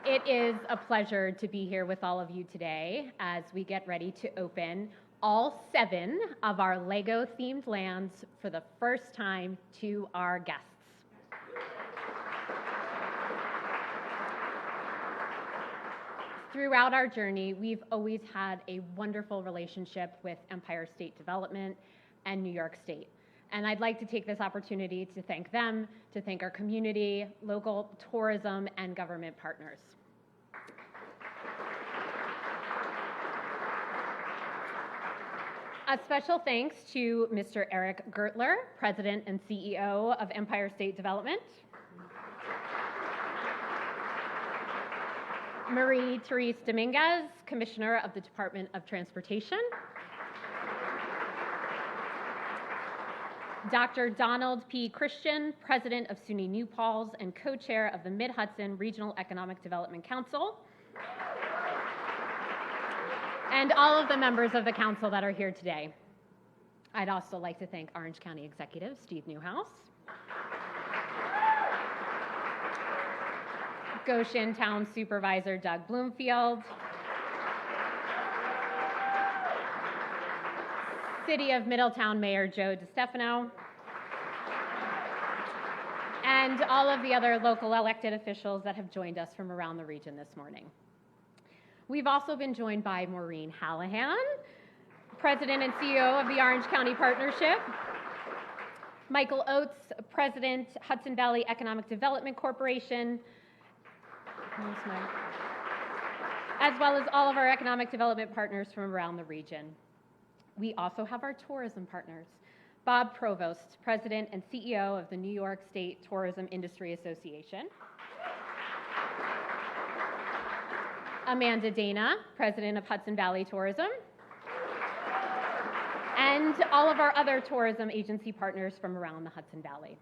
It is a pleasure to be here with all of you today as we get ready to open all 7 of our LEGO-themed lands for the first time to our guests. Throughout our journey, we've always had a wonderful relationship with Empire State Development and New York State. And I'd like to take this opportunity to thank them, to thank our community, local tourism, and government partners. A special thanks to Mr. Eric Gertler, President and CEO of Empire State Development. Marie-Therese Dominguez, Commissioner of the Department of Transportation. Dr. Donald P. Christian, President of SUNY New Paltz and Co-Chair of the Mid-Hudson Regional Economic Development Council. And all of the members of the council that are here today. I'd also like to thank Orange County Executive Steve Newhouse, Goshen Town Supervisor Doug Bloomfield, City of Middletown Mayor Joe DiStefano, and all of the other local elected officials that have joined us from around the region this morning. We've also been joined by Maureen Hallahan, President and CEO of the Orange County Partnership, Michael Oates, President, Hudson Valley Economic Development Corporation, as well as all of our economic development partners from around the region. We also have our tourism partners. Bob Provost, President and CEO of the New York State Tourism Industry Association. Amanda Dana, President of Hudson Valley Tourism. And all of our other tourism agency partners from around the Hudson Valley.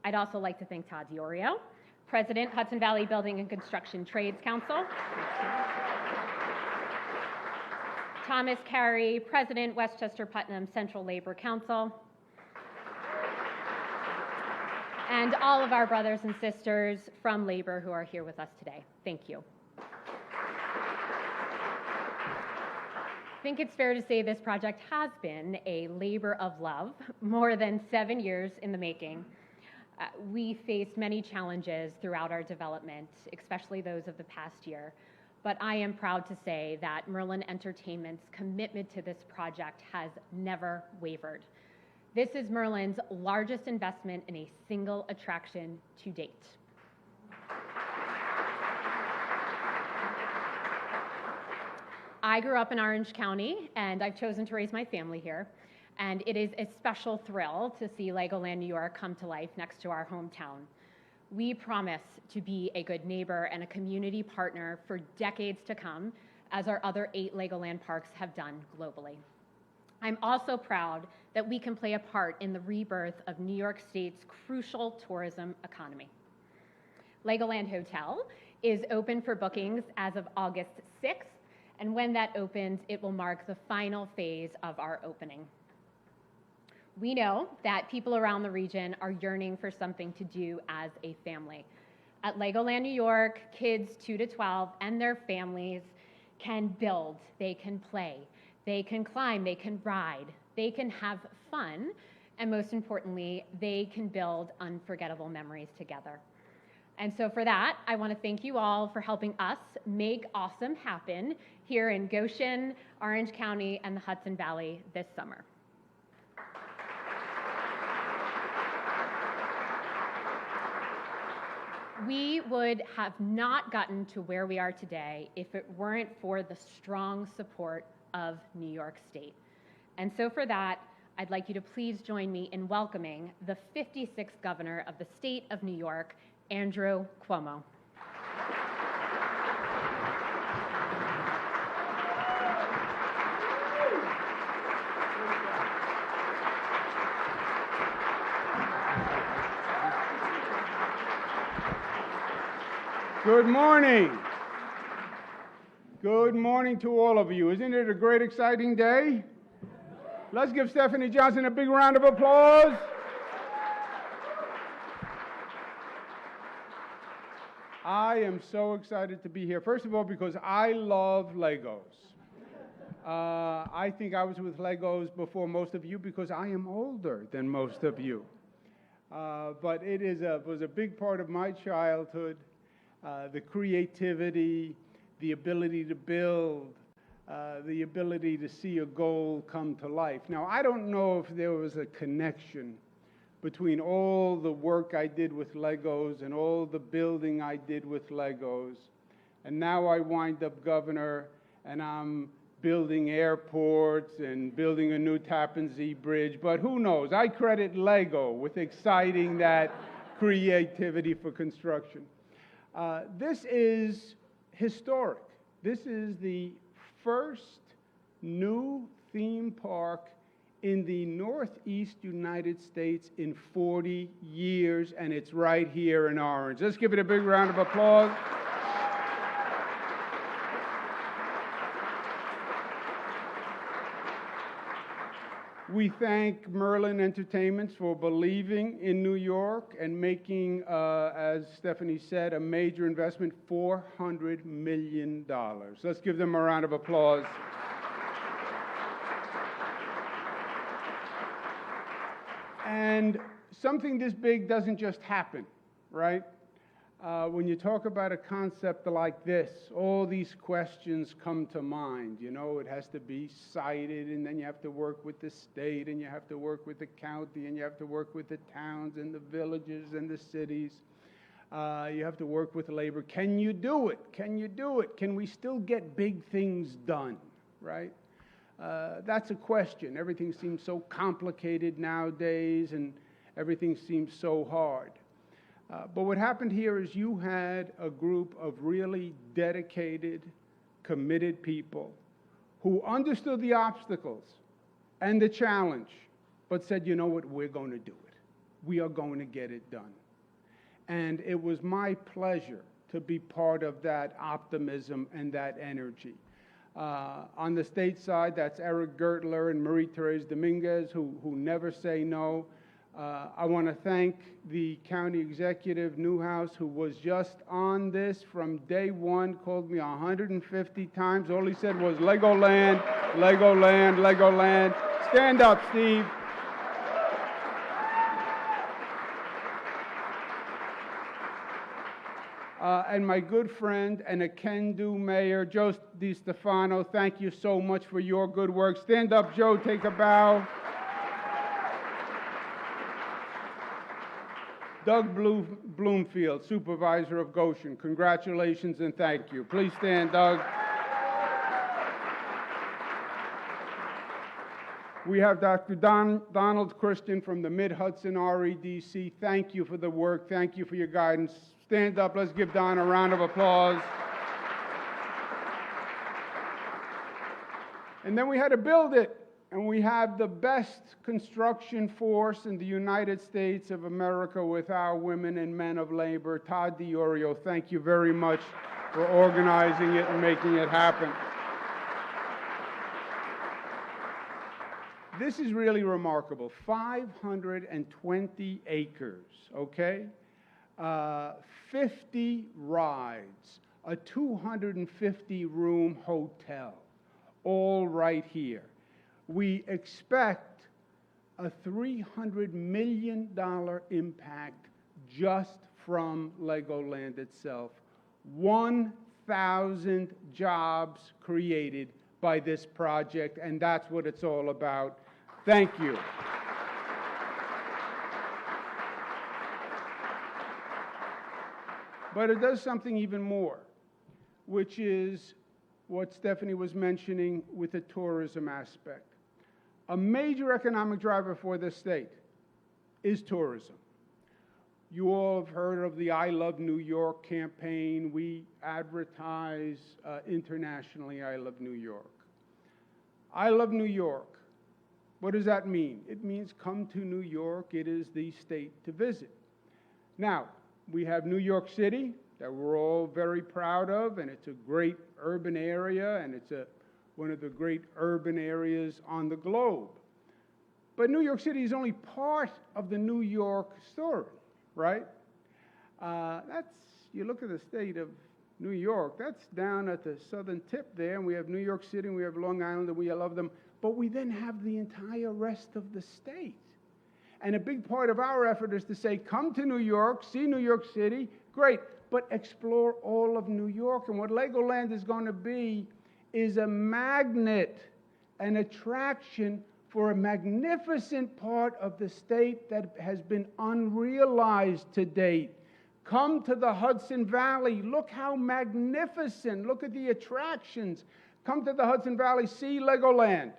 I'd also like to thank Todd Diorio, President, Hudson Valley Building and Construction Trades Council. Thomas Carey, President, Westchester Putnam Central Labor Council. And all of our brothers and sisters from labor who are here with us today. Thank you. I think it's fair to say this project has been a labor of love, more than 7 years in the making. We faced many challenges throughout our development, especially those of the past year. But I am proud to say that Merlin Entertainment's commitment to this project has never wavered. This is Merlin's largest investment in a single attraction to date. I grew up in Orange County, and I've chosen to raise my family here. And it is a special thrill to see LEGOLAND New York come to life next to our hometown. We promise to be a good neighbor and a community partner for decades to come, as our other 8 LEGOLAND parks have done globally. I'm also proud that we can play a part in the rebirth of New York State's crucial tourism economy. LEGOLAND Hotel is open for bookings as of August 6th, and when that opens, it will mark the final phase of our opening. We know that people around the region are yearning for something to do as a family. At LEGOLAND New York, kids 2 to 12 and their families can build, they can play, they can climb, they can ride, they can have fun, and most importantly, they can build unforgettable memories together. And so for that, I want to thank you all for helping us make awesome happen here in Goshen, Orange County, and the Hudson Valley this summer. We would have not gotten to where we are today if it weren't for the strong support of New York State. And so for that, I'd like you to please join me in welcoming the 56th Governor of the State of New York, Andrew Cuomo. Good morning. Good morning to all of you. Isn't it a great, exciting day? Let's give Stephanie Johnson a big round of applause. I am so excited to be here. First of all, because I love Legos. I think I was with Legos before most of you because I am older than most of you. But was a big part of my childhood, the creativity, the ability to build, the ability to see a goal come to life. Now, I don't know if there was a connection between all the work I did with Legos and all the building I did with Legos, and now I wind up governor, and I'm building airports and building a new Tappan Zee bridge, but who knows? I credit Lego with exciting that creativity for construction. This is historic. This is the first new theme park in the Northeast United States in 40 years, and it's right here in Orange. Let's give it a big round of applause. We thank Merlin Entertainments for believing in New York and making, as Stephanie said, a major investment, $400 million. Let's give them a round of applause. And something this big doesn't just happen, right? When you talk about a concept like this, all these questions come to mind. You know, it has to be cited, and then you have to work with the state, and you have to work with the county, and you have to work with the towns and the villages and the cities. You have to work with labor. Can you do it? Can you do it? Can we still get big things done, right? That's a question. Everything seems so complicated nowadays, and everything seems so hard. But what happened here is you had a group of really dedicated, committed people who understood the obstacles and the challenge, but said, you know what, we're going to do it. We are going to get it done. And it was my pleasure to be part of that optimism and that energy. On the state side, that's Eric Gertler and Marie-Therese Dominguez, who never say no. I want to thank the county executive, Newhouse, who was just on this from day one, called me 150 times. All he said was, Legoland, Legoland, Legoland. Stand up, Steve. And my good friend and a can-do mayor, Joe DiStefano, thank you so much for your good work. Stand up, Joe, take a bow. Doug Bloomfield, supervisor of Goshen, congratulations and thank you. Please stand, Doug. We have Dr. Donald Christian from the Mid-Hudson REDC. Thank you for the work. Thank you for your guidance. Stand up. Let's give Don a round of applause. And then we had to build it. And we have the best construction force in the United States of America with our women and men of labor. Todd DiOrio, thank you very much for organizing it and making it happen. This is really remarkable. 520 acres, okay? 50 rides, a 250-room hotel, all right here. We expect a $300 million impact just from Legoland itself. 1,000 jobs created by this project, and that's what it's all about. Thank you. But it does something even more, which is what Stephanie was mentioning with the tourism aspect. A major economic driver for this state is tourism. You all have heard of the I Love New York campaign. We advertise internationally, I Love New York. I love New York. What does that mean? It means come to New York. It is the state to visit. Now, we have New York City that we're all very proud of, and it's a great urban area, and it's one of the great urban areas on the globe. But New York City is only part of the New York story, right? That's you look at the state of New York, that's down at the southern tip there, and we have New York City, and we have Long Island, and we love them, but we then have the entire rest of the state. And a big part of our effort is to say, come to New York, see New York City, great, but explore all of New York. And what LEGOLAND is going to be is a magnet, an attraction for a magnificent part of the state that has been unrealized to date. Come to the Hudson Valley. Look how magnificent. Look at the attractions. Come to the Hudson Valley, see LEGOLAND.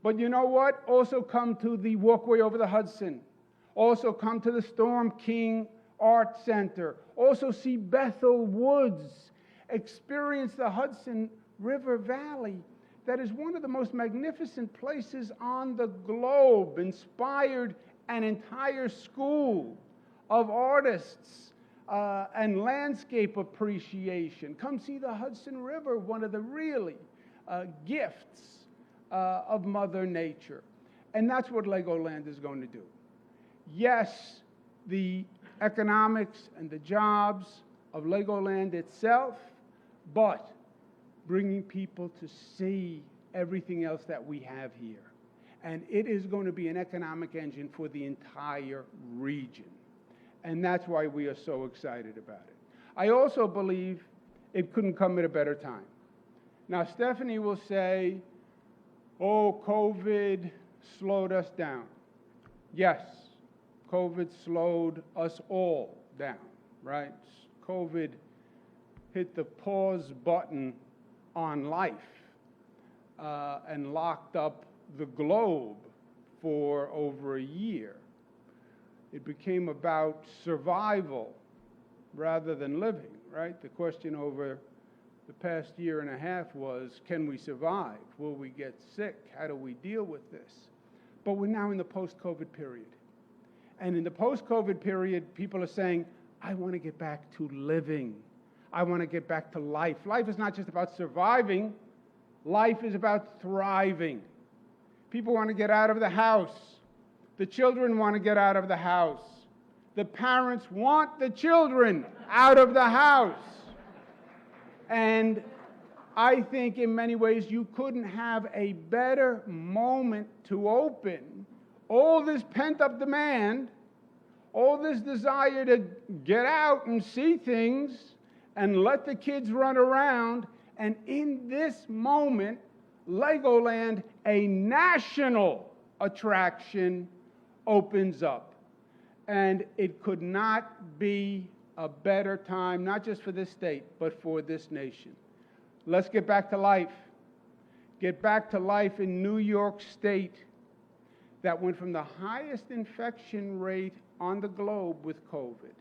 But you know what? Also come to the walkway over the Hudson. Also come to the Storm King Art Center. Also see Bethel Woods. Experience the Hudson River Valley. That is one of the most magnificent places on the globe. Inspired an entire school of artists and landscape appreciation. Come see the Hudson River, one of the really gifts of Mother Nature. And that's what LEGOLAND is going to do. Yes, the economics and the jobs of LEGOLAND itself, but bringing people to see everything else that we have here. And it is going to be an economic engine for the entire region. And that's why we are so excited about it. I also believe it couldn't come at a better time. Now, Stephanie will say, oh, COVID slowed us down. Yes, COVID slowed us all down, right? COVID hit the pause button on life and locked up the globe for over a year. It became about survival rather than living, right? The question over the past year and a half was, can we survive? Will we get sick? How do we deal with this? But we're now in the post-COVID period. And in the post-COVID period, people are saying, I want to get back to living. I want to get back to life. Life is not just about surviving. Life is about thriving. People want to get out of the house. The children want to get out of the house. The parents want the children out of the house. And I think in many ways you couldn't have a better moment to open all this pent-up demand, all this desire to get out and see things and let the kids run around. And in this moment, LEGOLAND, a national attraction, opens up. And it could not be a better time, not just for this state, but for this nation. Let's get back to life. Get back to life in New York State that went from the highest infection rate on the globe with COVID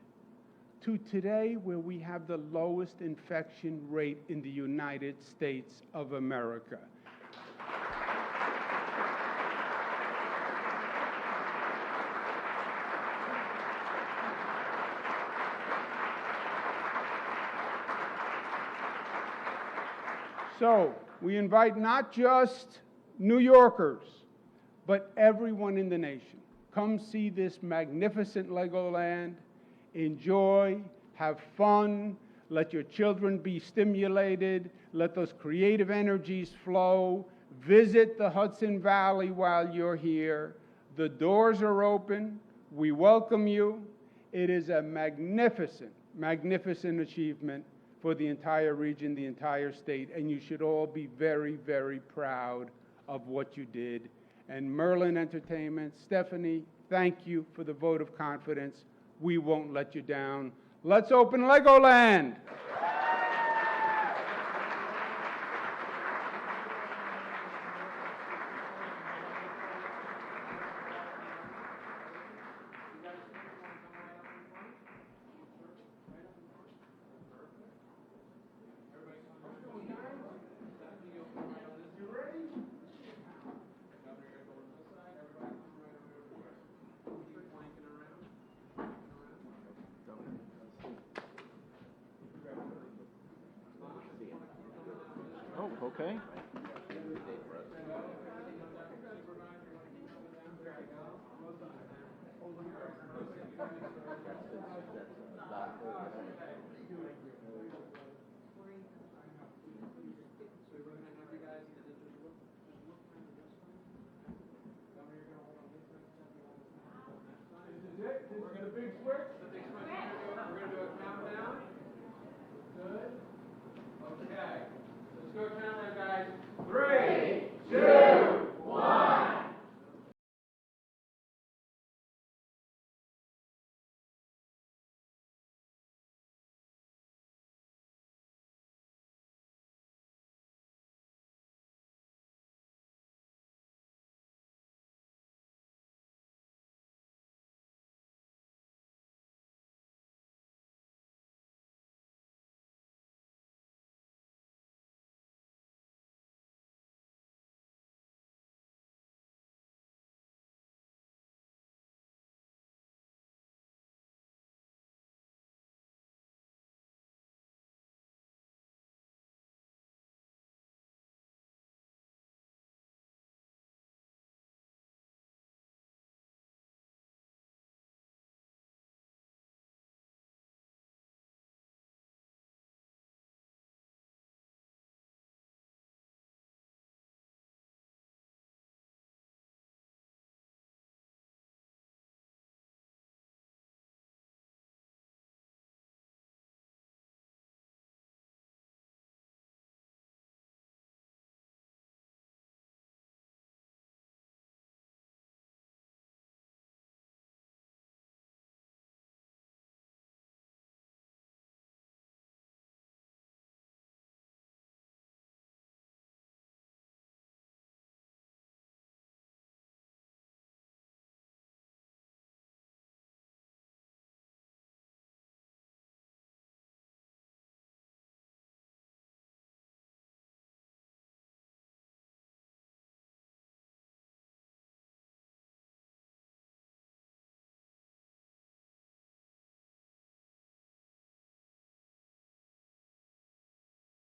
to today where we have the lowest infection rate in the United States of America. So we invite not just New Yorkers, but everyone in the nation. Come see this magnificent LEGOLAND, enjoy, have fun, let your children be stimulated, let those creative energies flow, visit the Hudson Valley while you're here. The doors are open, we welcome you. It is a magnificent, magnificent achievement for the entire region, the entire state, and you should all be very, very proud of what you did. And Merlin Entertainment, Stephanie, thank you for the vote of confidence. We won't let you down. Let's open LEGOLAND. Oh, okay.